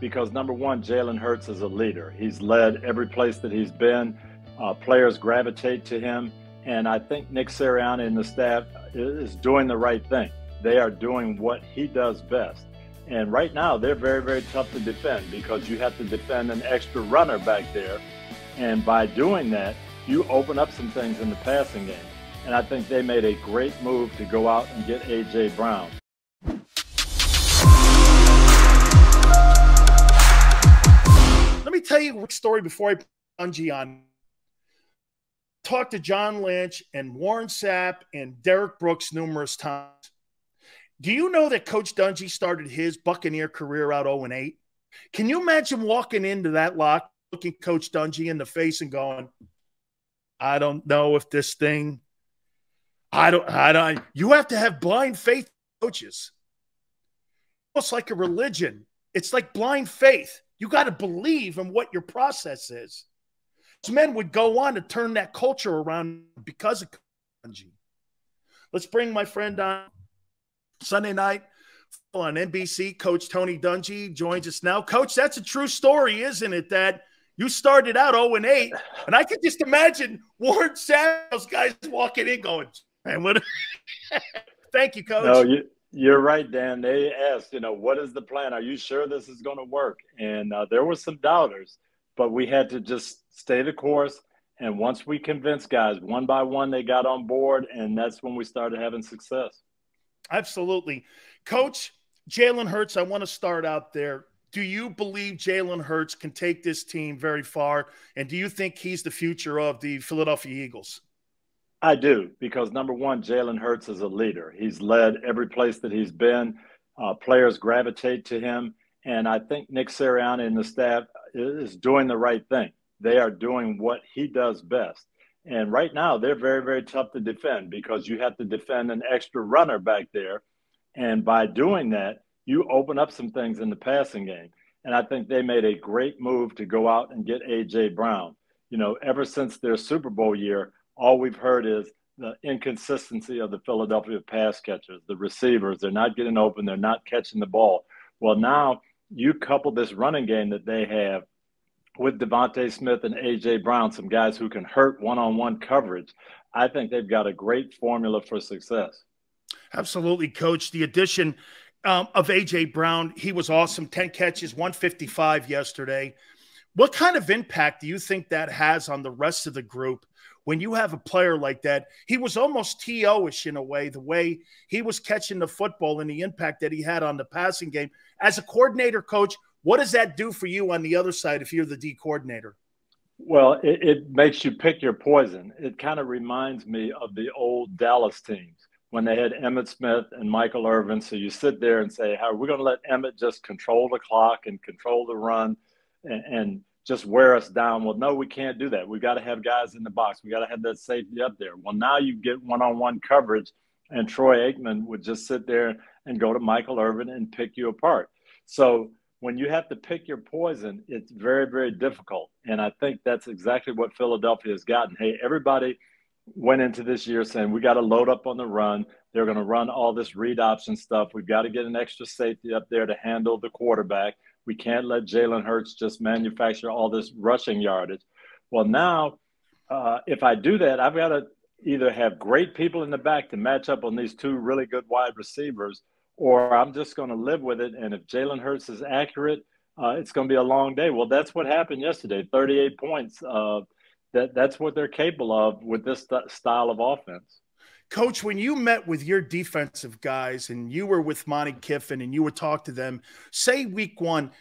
because number one, Jalen Hurts is a leader. He's led every place that he's been. Players gravitate to him. And I think Nick Sirianni and the staff is doing the right thing. They are doing what he does best. And right now, they're very, very tough to defend because you have to defend an extra runner back there. And by doing that, you open up some things in the passing game. And I think they made a great move to go out and get A.J. Brown. Let me tell you a quick story before I put Dungy on. Talked to John Lynch and Warren Sapp and Derrick Brooks numerous times. Do you know that Coach Dungy started his Buccaneer career out 0-8? Can you imagine walking into that lock, looking Coach Dungy in the face and going, I don't know if this thing, you have to have blind faith coaches. Almost like a religion. It's like blind faith. You got to believe in what your process is. Those men would go on to turn that culture around because of Dungy. Let's bring my friend on Sunday night on NBC. Coach Tony Dungy joins us now. Coach, that's a true story, isn't it, that you started out 0-8, and I could just imagine Warren Sapp, those guys walking in going, man, what? Thank you, Coach. No, you're right, Dan. They asked, what is the plan? Are you sure this is going to work? And there were some doubters, but we had to just stay the course. And once we convinced guys, one by one, they got on board, and that's when we started having success. Absolutely. Coach, Jalen Hurts, I want to start out there. Do you believe Jalen Hurts can take this team very far? And do you think he's the future of the Philadelphia Eagles? I do, because number one, Jalen Hurts is a leader. He's led every place that he's been. Players gravitate to him. And I think Nick Sirianni and the staff is doing the right thing. They are doing what he does best. And right now, they're very, very tough to defend because you have to defend an extra runner back there. And by doing that, you open up some things in the passing game. And I think they made a great move to go out and get A.J. Brown. Ever since their Super Bowl year, all we've heard is the inconsistency of the Philadelphia pass catchers, the receivers. They're not getting open. They're not catching the ball. Well, now you couple this running game that they have with Devontae Smith and A.J. Brown, some guys who can hurt one-on-one coverage. I think they've got a great formula for success. Absolutely, Coach. The addition of A.J. Brown, he was awesome. 10 catches, 155 yesterday. What kind of impact do you think that has on the rest of the group when you have a player like that? He was almost T.O.-ish in a way, the way he was catching the football and the impact that he had on the passing game. As a coordinator, Coach, what does that do for you on the other side if you're the D coordinator? Well, it makes you pick your poison. It kind of reminds me of the old Dallas teams when they had Emmitt Smith and Michael Irvin. So you sit there and say, how are we going to let Emmitt just control the clock and control the run and just wear us down? Well, no, we can't do that. We've got to have guys in the box. We got to have that safety up there. Well, now you get one-on-one coverage, and Troy Aikman would just sit there and go to Michael Irvin and pick you apart. So when you have to pick your poison, it's very, very difficult. And I think that's exactly what Philadelphia has gotten. Hey, everybody went into this year saying we got to load up on the run. They're going to run all this read option stuff. We've got to get an extra safety up there to handle the quarterback. We can't let Jalen Hurts just manufacture all this rushing yardage. Well, now, if I do that, I've got to either have great people in the back to match up on these two really good wide receivers, or I'm just going to live with it. And if Jalen Hurts is accurate, it's going to be a long day. Well, that's what happened yesterday, 38 points. That's what they're capable of with this style of offense. Coach, when you met with your defensive guys and you were with Monty Kiffin and you would talk to them, say week one,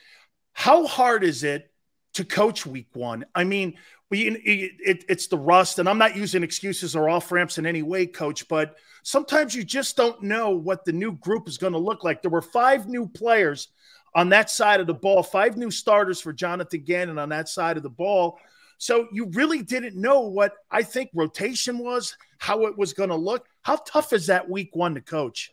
how hard is it to coach week one? I mean, it's the rust, and I'm not using excuses or off-ramps in any way, Coach, but sometimes you just don't know what the new group is going to look like. There were 5 new players on that side of the ball, 5 new starters for Jonathon Gannon on that side of the ball. So you really didn't know what I think rotation was, how it was going to look. How tough is that week one to coach?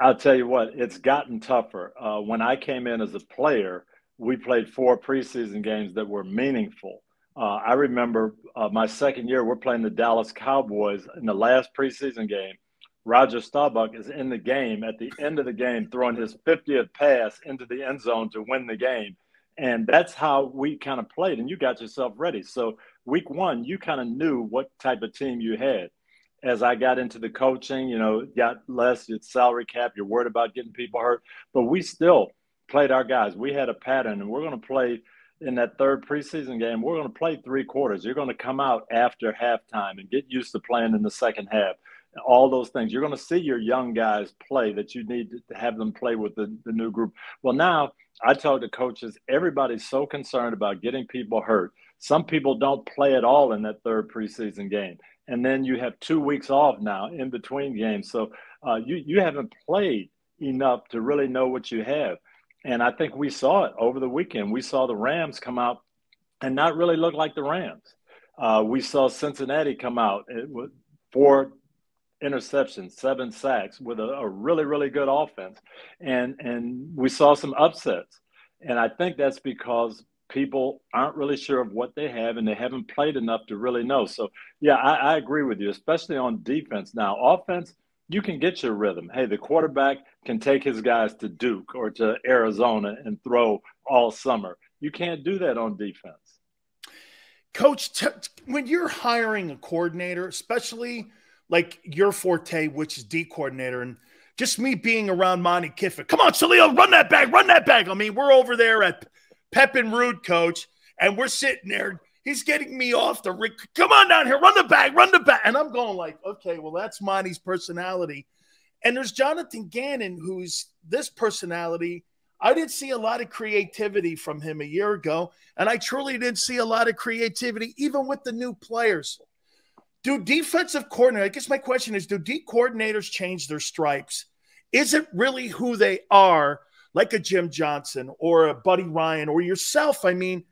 I'll tell you what, it's gotten tougher. When I came in as a player, we played 4 preseason games that were meaningful. I remember my second year, we're playing the Dallas Cowboys in the last preseason game. Roger Staubach is in the game at the end of the game, throwing his 50th pass into the end zone to win the game. And that's how we kind of played, and you got yourself ready. So week one, you kind of knew what type of team you had. As I got into the coaching, got less, your salary cap, you're worried about getting people hurt, but we still played our guys. We had a pattern, and we're going to play in that third preseason game. We're going to play 3 quarters. You're going to come out after halftime and get used to playing in the second half. All those things. You're going to see your young guys play that you need to have them play with the new group. Well, now I tell the coaches, everybody's so concerned about getting people hurt. Some people don't play at all in that third preseason game. And then you have 2 weeks off now in between games. So you haven't played enough to really know what you have. And I think we saw it over the weekend. We saw the Rams come out and not really look like the Rams. We saw Cincinnati come out with 4 interceptions, 7 sacks with a really, really good offense. And we saw some upsets. And I think that's because people aren't really sure of what they have, and they haven't played enough to really know. So, yeah, I agree with you, especially on defense. Now, offense, you can get your rhythm. Hey, the quarterback can take his guys to Duke or to Arizona and throw all summer. You can't do that on defense. Coach, when you're hiring a coordinator, especially like your forte, which is D coordinator, and just me being around Monty Kiffin, come on, Sileo, run that back, run that back. I mean, we're over there at Pep and Rude, coach, and we're sitting there. He's getting me off the rig. Come on down here, run the back, run the back. And I'm going like, okay, well, that's Monty's personality. And there's Jonathon Gannon, who's this personality. I didn't see a lot of creativity from him a year ago, and I truly didn't see a lot of creativity even with the new players. Do defensive coordinators, I guess my question is, do D coordinators change their stripes? Is it really who they are, like a Jim Johnson or a Buddy Ryan or yourself? I mean,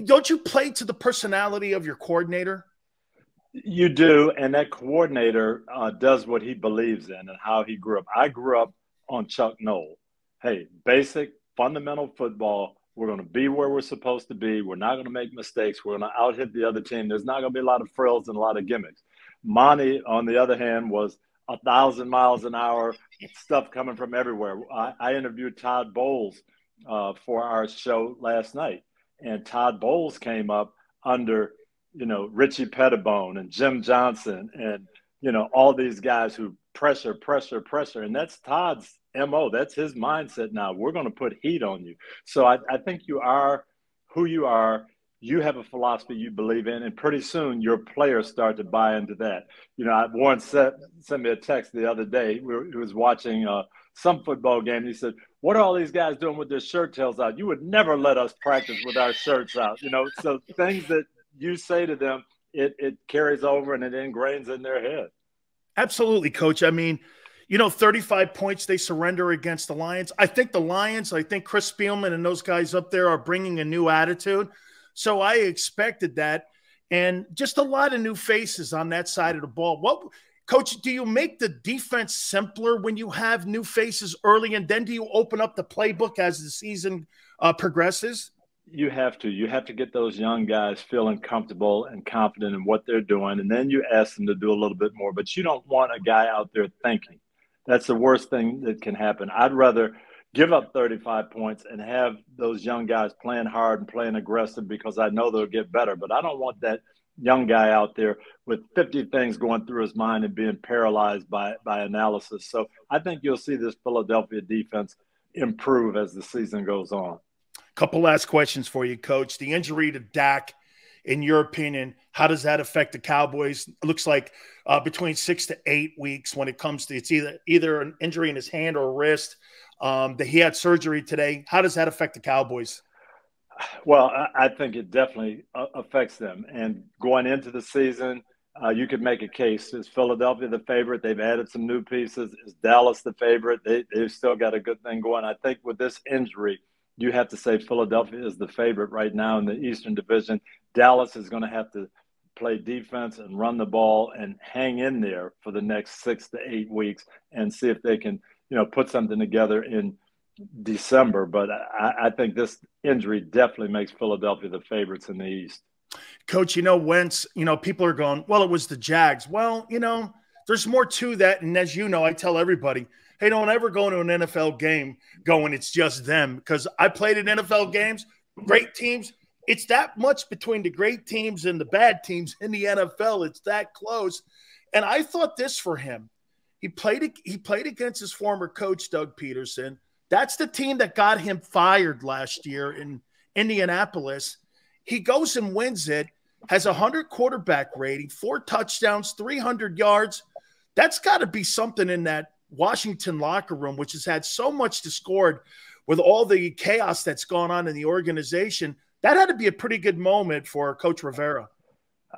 don't you play to the personality of your coordinator? You do, and that coordinator does what he believes in and how he grew up. I grew up on Chuck Noll. Hey, basic, fundamental football. We're going to be where we're supposed to be. We're not going to make mistakes. We're going to out-hit the other team. There's not going to be a lot of frills and a lot of gimmicks. Monty, on the other hand, was 1,000 miles an hour, stuff coming from everywhere. I interviewed Todd Bowles for our show last night, and Todd Bowles came up under, Richie Pettibone and Jim Johnson and, all these guys who pressure. And that's Todd's MO. That's his mindset now. We're going to put heat on you. So I think you are who you are. You have a philosophy you believe in, and pretty soon your players start to buy into that. Warren sent me a text the other day. He was watching some football game. And he said, "What are all these guys doing with their shirt tails out? You would never let us practice with our shirts out." So things that you say to them, it carries over and it ingrains in their head. Absolutely, Coach. I mean, 35 points they surrender against the Lions. I think Chris Spielman and those guys up there are bringing a new attitude. So I expected that. And just a lot of new faces on that side of the ball. Coach, do you make the defense simpler when you have new faces early, and then do you open up the playbook as the season progresses? You have to. You have to get those young guys feeling comfortable and confident in what they're doing, and then you ask them to do a little bit more. But you don't want a guy out there thinking. That's the worst thing that can happen. I'd rather give up 35 points and have those young guys playing hard and playing aggressive because I know they'll get better. But I don't want that young guy out there with 50 things going through his mind and being paralyzed by analysis. So I think you'll see this Philadelphia defense improve as the season goes on. Couple last questions for you, Coach. The injury to Dak, in your opinion, how does that affect the Cowboys? It looks like between 6 to 8 weeks when it comes to it's either an injury in his hand or wrist. That he had surgery today. How does that affect the Cowboys? Well, I think it definitely affects them. And going into the season, you could make a case. Is Philadelphia the favorite? They've added some new pieces. Is Dallas the favorite? They've still got a good thing going. I think with this injury, you have to say Philadelphia is the favorite right now in the Eastern Division. Dallas is going to have to play defense and run the ball and hang in there for the next 6 to 8 weeks and see if they can, put something together in December. But I think this injury definitely makes Philadelphia the favorites in the East. Coach, Wentz, people are going, well, it was the Jags. Well, there's more to that. And as you know, I tell everybody, Hey, don't ever go to an NFL game going, it's just them. Because I played in NFL games, great teams. It's that much between the great teams and the bad teams in the NFL. It's that close. And I thought this for him. He played against his former coach, Doug Peterson. That's the team that got him fired last year in Indianapolis. He goes and wins it, has a 100 quarterback rating, 4 touchdowns, 300 yards. That's got to be something in that Washington locker room, which has had so much discord with all the chaos that's gone on in the organization. That had to be a pretty good moment for Coach Rivera.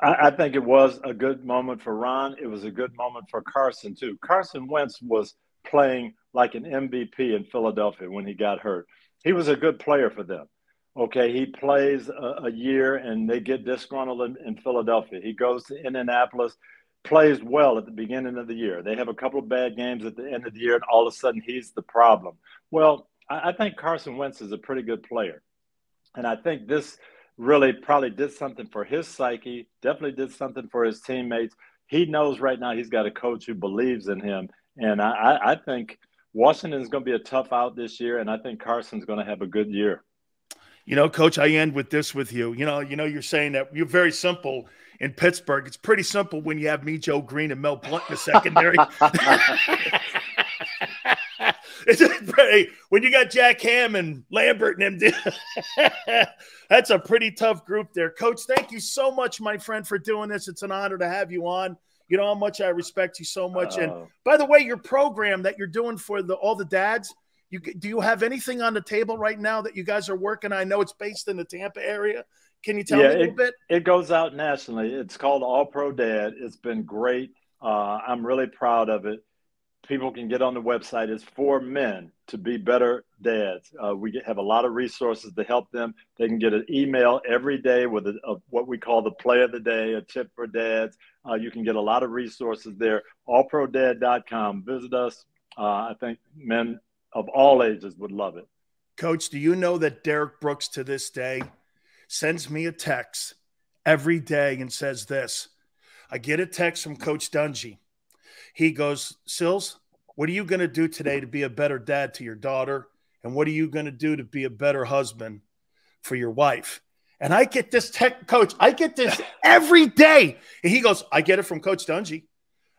I think it was a good moment for Ron. It was a good moment for Carson, too. Carson Wentz was playing like an MVP in Philadelphia when he got hurt. He was a good player for them. Okay, he plays a year and they get disgruntled in Philadelphia. He goes to Indianapolis, plays well at the beginning of the year. They have a couple of bad games at the end of the year, and all of a sudden he's the problem. Well, I think Carson Wentz is a pretty good player. And I think this really probably did something for his psyche, definitely did something for his teammates. He knows right now he's got a coach who believes in him. And I think Washington is going to be a tough out this year, and I think Carson's going to have a good year. You know, Coach, I end with this with you. You know, you're saying that you're very simple in Pittsburgh. It's pretty simple when you have me, Joe Green, and Mel Blount in the secondary. When you got Jack Ham and Lambert and them, that's a pretty tough group there. Coach, thank you so much, my friend, for doing this. It's an honor to have you on. You know how much I respect you so much. And by the way, your program that you're doing for all the dads, do you have anything on the table right now that you guys are working on? I know it's based in the Tampa area. Can you tell me a little bit? It goes out nationally. It's called All Pro Dad. It's been great. I'm really proud of it. People can get on the website. It's for men to be better dads. We have a lot of resources to help them. They can get an email every day with what we call the play of the day, a tip for dads. You can get a lot of resources there. allprodad.com. Visit us. I think men of all ages would love it. Coach, do you know that Derrick Brooks to this day sends me a text every day and says this? I get a text from Coach Dungy. He goes, Sills, what are you going to do today to be a better dad to your daughter? And what are you going to do to be a better husband for your wife? And I get this Coach, I get this every day. And he goes, I get it from Coach Dungy.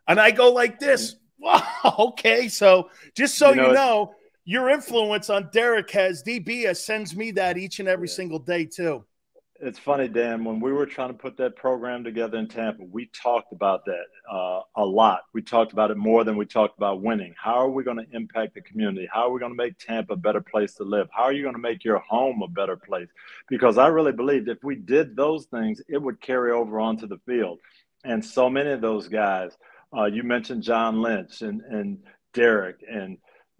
And I go like this. Wow, okay. So just so you know, your influence on Derrick DB sends me that each and every single day too. It's funny, Dan, when we were trying to put that program together in Tampa, we talked about that a lot. We talked about it more than we talked about winning. How are we going to impact the community? How are we going to make Tampa a better place to live? How are you going to make your home a better place? Because I really believed if we did those things, it would carry over onto the field. And so many of those guys, you mentioned John Lynch and Derrick and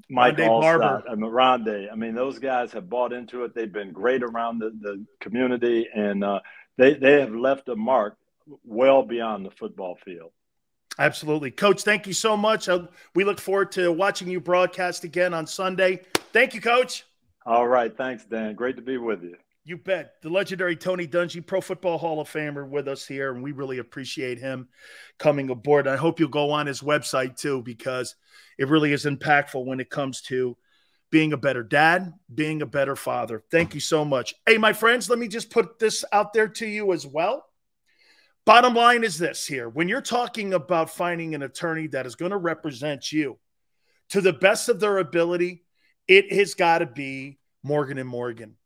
Mike Allstott, Rondé. I mean, those guys have bought into it. They've been great around the community, and they have left a mark well beyond the football field. Absolutely. Coach, thank you so much. We look forward to watching you broadcast again on Sunday. Thank you, Coach. All right. Thanks, Dan. Great to be with you. You bet. The legendary Tony Dungy, Pro Football Hall of Famer, with us here, and we really appreciate him coming aboard. I hope you'll go on his website too, because it really is impactful when it comes to being a better dad, being a better father. Thank you so much. Hey, my friends, let me just put this out there to you as well. Bottom line is this here. When you're talking about finding an attorney that is going to represent you to the best of their ability, it has got to be Morgan & Morgan.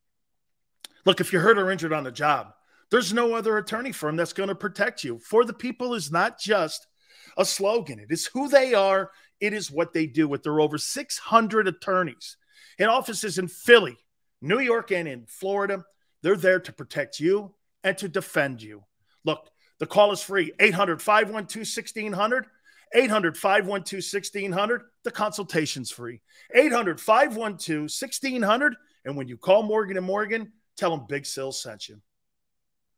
Look, if you're hurt or injured on the job, there's no other attorney firm that's going to protect you. For the people is not just a slogan. It is who they are. It is what they do. With their over 600 attorneys in offices in Philly, New York, and in Florida, they're there to protect you and to defend you. Look, the call is free, 800-512-1600, 800-512-1600. The consultation's free, 800-512-1600. And when you call Morgan & Morgan, tell them Big Sil sent you.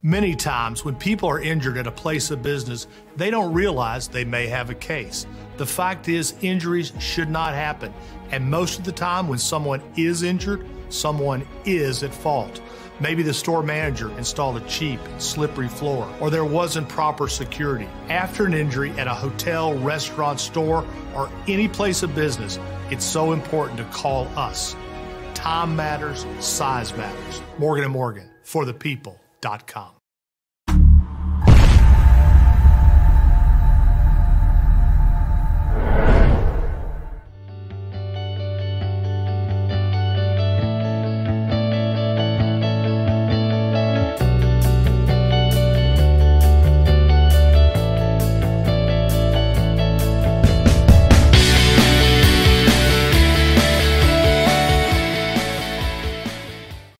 Many times when people are injured at a place of business, they don't realize they may have a case. The fact is, injuries should not happen. And most of the time when someone is injured, someone is at fault. Maybe the store manager installed a cheap, slippery floor, or there wasn't proper security. After an injury at a hotel, restaurant, store, or any place of business, it's so important to call us. Time matters, size matters. Morgan & Morgan, for the people.com.